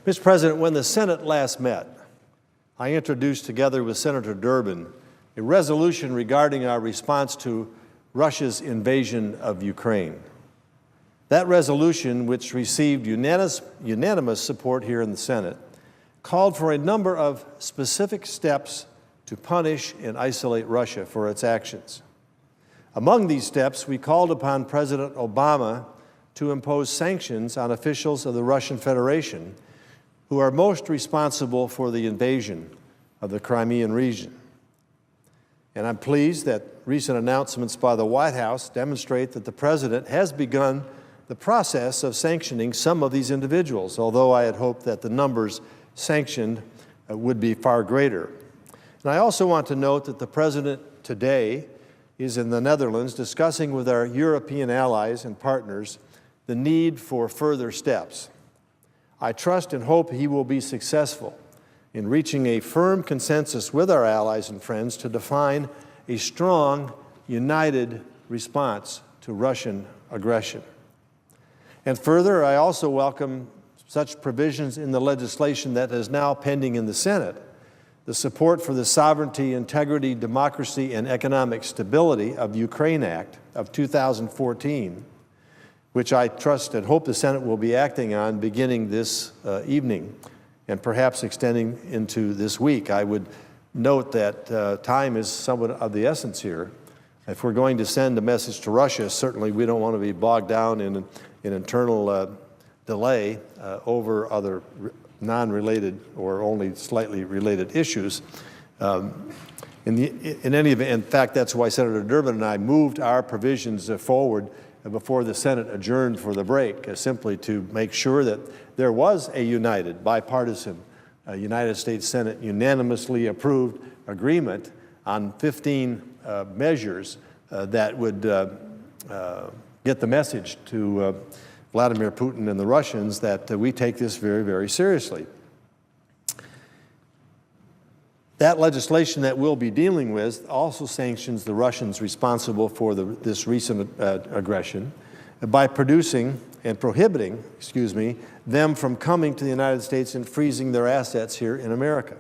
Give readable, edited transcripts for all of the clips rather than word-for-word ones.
Mr. President, when the Senate last met, I introduced, together with Senator Durbin, a resolution regarding our response to Russia's invasion of Ukraine. That resolution, which received unanimous support here in the Senate, called for a number of specific steps to punish and isolate Russia for its actions. Among these steps, we called upon President Obama to impose sanctions on officials of the Russian Federation who are most responsible for the invasion of the Crimean region. And I'm pleased that recent announcements by the White House demonstrate that the President has begun the process of sanctioning some of these individuals, although I had hoped that the numbers sanctioned would be far greater. And I also want to note that the President today is in the Netherlands discussing with our European allies and partners the need for further steps. I trust and hope he will be successful in reaching a firm consensus with our allies and friends to define a strong, united response to Russian aggression. And further, I also welcome such provisions in the legislation that is now pending in the Senate, the support for the Sovereignty, Integrity, Democracy, and Economic Stability of Ukraine Act of 2014, which I trust and hope the Senate will be acting on beginning this evening and perhaps extending into this week. I would note that time is somewhat of the essence here. If we're going to send a message to Russia, certainly we don't want to be bogged down in an internal delay over other non-related or only slightly related issues. In any event, in fact, that's why Senator Durbin and I moved our provisions forward before the Senate adjourned for the break, simply to make sure that there was a united, bipartisan, United States Senate unanimously approved agreement on 15 measures that would get the message to Vladimir Putin and the Russians that we take this very, very seriously. That legislation that we'll be dealing with also sanctions the Russians responsible for this recent aggression by producing and prohibiting, them from coming to the United States and freezing their assets here in America.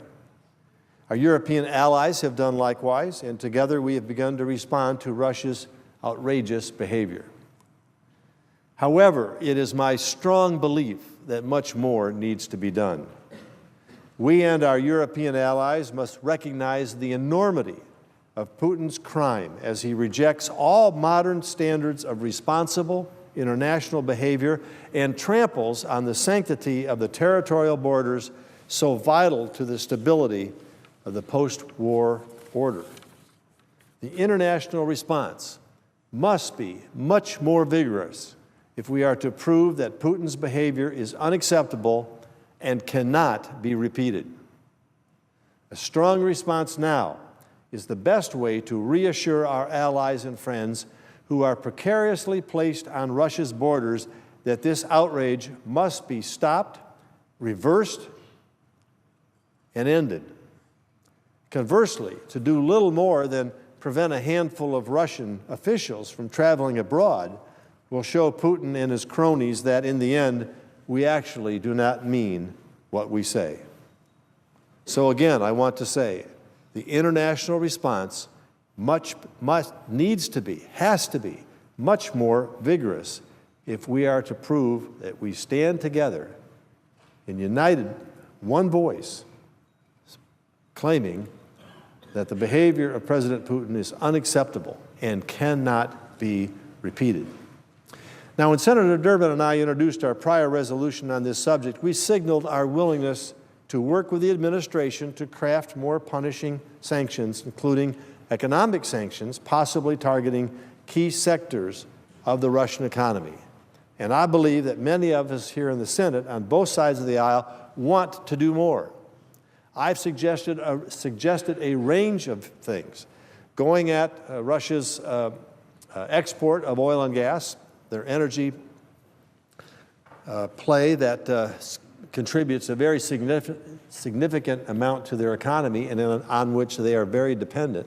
Our European allies have done likewise, and together we have begun to respond to Russia's outrageous behavior. However, it is my strong belief that much more needs to be done. We and our European allies must recognize the enormity of Putin's crime as he rejects all modern standards of responsible international behavior and tramples on the sanctity of the territorial borders so vital to the stability of the post-war order. The international response must be much more vigorous if we are to prove that Putin's behavior is unacceptable and cannot be repeated. A strong response now is the best way to reassure our allies and friends who are precariously placed on Russia's borders that this outrage must be stopped, reversed, and ended. Conversely, to do little more than prevent a handful of Russian officials from traveling abroad will show Putin and his cronies that, in the end, we actually do not mean what we say. So again, I want to say, the international response has to be much more vigorous if we are to prove that we stand together in united, one voice, claiming that the behavior of President Putin is unacceptable and cannot be repeated. Now, when Senator Durbin and I introduced our prior resolution on this subject, we signaled our willingness to work with the administration to craft more punishing sanctions, including economic sanctions, possibly targeting key sectors of the Russian economy. And I believe that many of us here in the Senate, on both sides of the aisle, want to do more. I've suggested a range of things, going at Russia's export of oil and gas, their energy play that contributes a very significant amount to their economy and on which they are very dependent,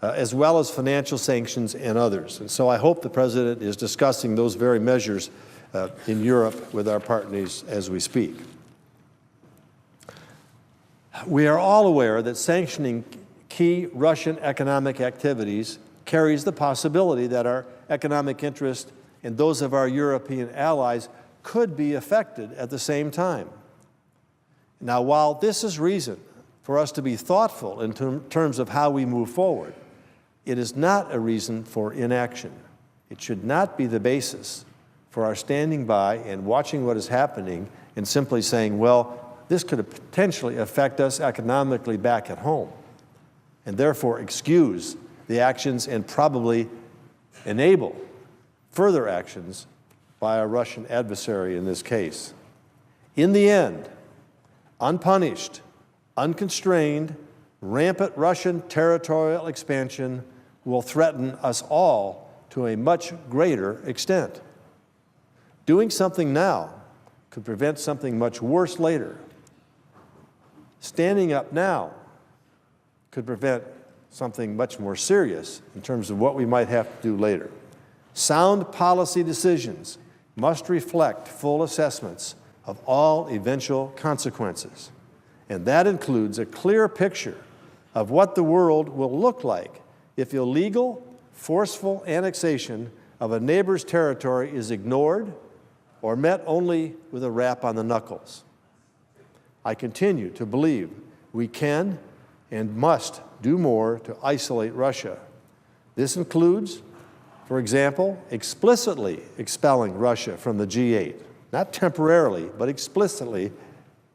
as well as financial sanctions and others. And so I hope the President is discussing those very measures in Europe with our partners as we speak. We are all aware that sanctioning key Russian economic activities carries the possibility that our economic interests and those of our European allies could be affected at the same time. Now, while this is reason for us to be thoughtful in terms of how we move forward, it is not a reason for inaction. It should not be the basis for our standing by and watching what is happening and simply saying, well, this could potentially affect us economically back at home, and therefore excuse the actions and probably enable further actions by a Russian adversary in this case. In the end, unpunished, unconstrained, rampant Russian territorial expansion will threaten us all to a much greater extent. Doing something now could prevent something much worse later. Standing up now could prevent something much more serious in terms of what we might have to do later. Sound policy decisions must reflect full assessments of all eventual consequences, and that includes a clear picture of what the world will look like if illegal, forceful annexation of a neighbor's territory is ignored or met only with a rap on the knuckles. I continue to believe we can and must do more to isolate Russia. This includes, for example, explicitly expelling Russia from the G8, not temporarily, but explicitly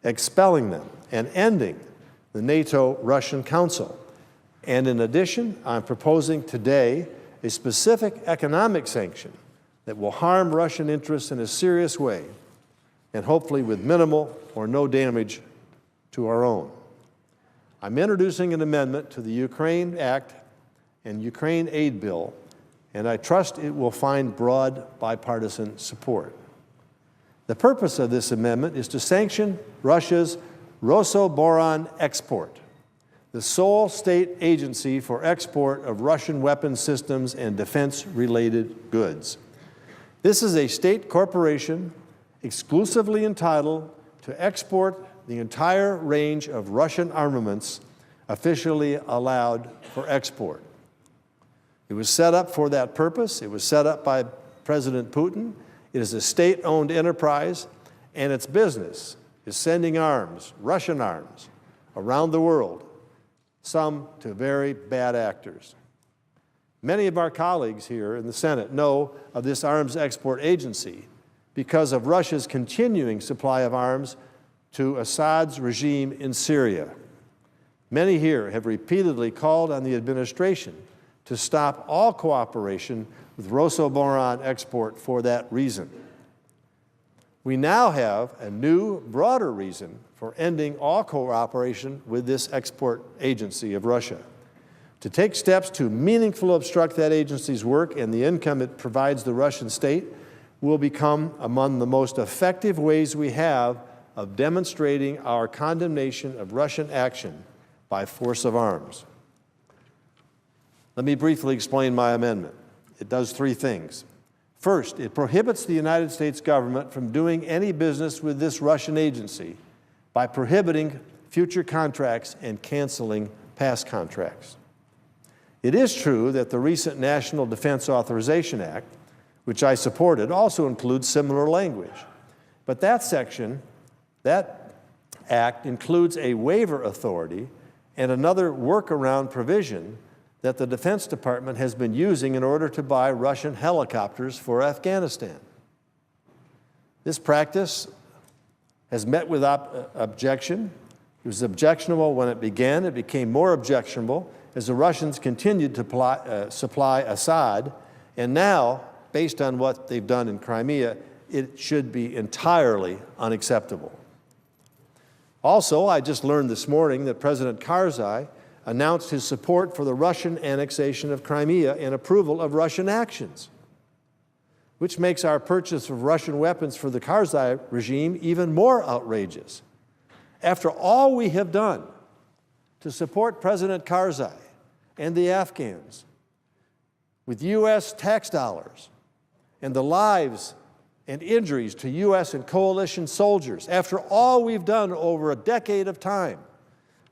expelling them and ending the NATO-Russian Council. And in addition, I'm proposing today a specific economic sanction that will harm Russian interests in a serious way and hopefully with minimal or no damage to our own. I'm introducing an amendment to the Ukraine Act and Ukraine Aid Bill, and I trust it will find broad bipartisan support. The purpose of this amendment is to sanction Russia's Rosoboron export, the sole state agency for export of Russian weapons systems and defense-related goods. This is a state corporation exclusively entitled to export the entire range of Russian armaments officially allowed for export. It was set up for that purpose. It was set up by President Putin. It is a state-owned enterprise, and its business is sending arms, Russian arms, around the world, some to very bad actors. Many of our colleagues here in the Senate know of this arms export agency because of Russia's continuing supply of arms to Assad's regime in Syria. Many here have repeatedly called on the administration to stop all cooperation with Rosoboron export for that reason. We now have a new, broader reason for ending all cooperation with this export agency of Russia. To take steps to meaningfully obstruct that agency's work and the income it provides the Russian state will become among the most effective ways we have of demonstrating our condemnation of Russian action by force of arms. Let me briefly explain my amendment. It does three things. First, it prohibits the United States government from doing any business with this Russian agency by prohibiting future contracts and canceling past contracts. It is true that the recent National Defense Authorization Act, which I supported, also includes similar language. But that section, that act includes a waiver authority and another workaround provision that the Defense Department has been using in order to buy Russian helicopters for Afghanistan. This practice has met with objection. It was objectionable when it began. It became more objectionable as the Russians continued to supply Assad. And now, based on what they've done in Crimea, it should be entirely unacceptable. Also, I just learned this morning that President Karzai announced his support for the Russian annexation of Crimea and approval of Russian actions, which makes our purchase of Russian weapons for the Karzai regime even more outrageous. After all we have done to support President Karzai and the Afghans with U.S. tax dollars and the lives and injuries to U.S. and coalition soldiers, after all we've done over a decade of time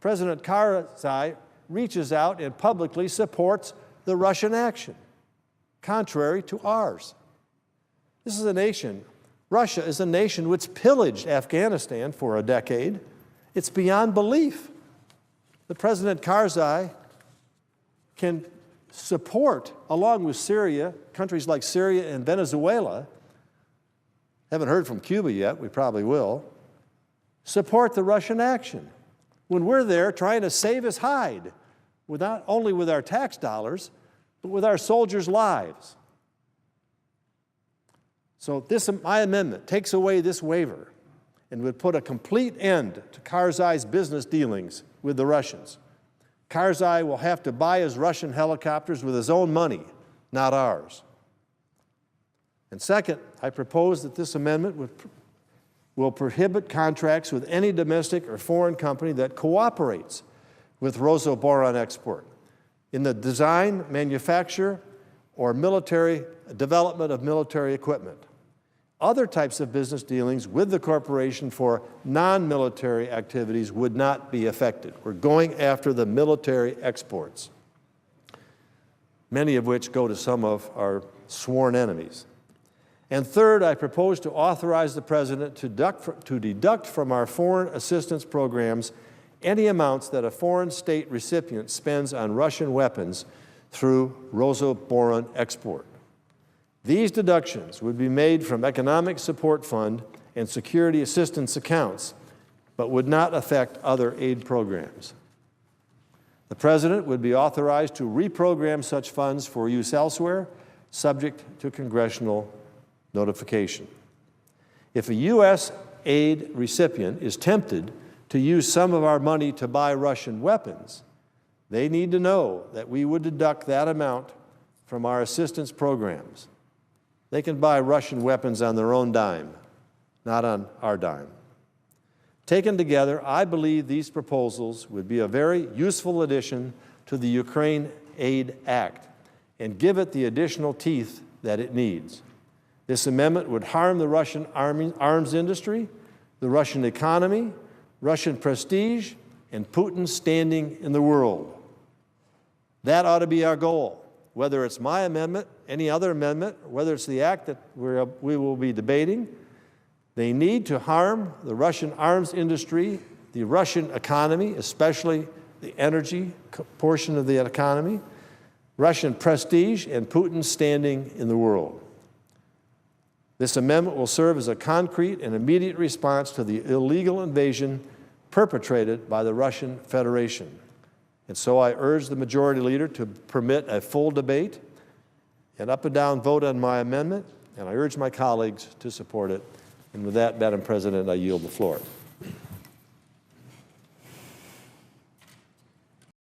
President Karzai reaches out and publicly supports the Russian action, contrary to ours. This is a nation, Russia is a nation which pillaged Afghanistan for a decade. It's beyond belief that President Karzai can support, along with Syria, countries like Syria and Venezuela, haven't heard from Cuba yet, we probably will, support the Russian action when we're there trying to save his hide, not only with our tax dollars, but with our soldiers' lives. So my amendment takes away this waiver and would put a complete end to Karzai's business dealings with the Russians. Karzai will have to buy his Russian helicopters with his own money, not ours. And second, I propose that this amendment will prohibit contracts with any domestic or foreign company that cooperates with Rosoboron Export in the design, manufacture, or military development of military equipment. Other types of business dealings with the corporation for non-military activities would not be affected. We're going after the military exports, many of which go to some of our sworn enemies. And third, I propose to authorize the President to deduct from our foreign assistance programs any amounts that a foreign state recipient spends on Russian weapons through Rosoboron Export. These deductions would be made from Economic Support Fund and Security Assistance accounts, but would not affect other aid programs. The President would be authorized to reprogram such funds for use elsewhere, subject to congressional notification. If a U.S. aid recipient is tempted to use some of our money to buy Russian weapons, they need to know that we would deduct that amount from our assistance programs. They can buy Russian weapons on their own dime, not on our dime. Taken together, I believe these proposals would be a very useful addition to the Ukraine Aid Act and give it the additional teeth that it needs. This amendment would harm the Russian arms industry, the Russian economy, Russian prestige, and Putin's standing in the world. That ought to be our goal. Whether it's my amendment, any other amendment, or whether it's the act that we will be debating, they need to harm the Russian arms industry, the Russian economy, especially the energy portion of the economy, Russian prestige, and Putin's standing in the world. This amendment will serve as a concrete and immediate response to the illegal invasion perpetrated by the Russian Federation. And so I urge the Majority Leader to permit a full debate and up and down vote on my amendment, and I urge my colleagues to support it. And with that, Madam President, I yield the floor.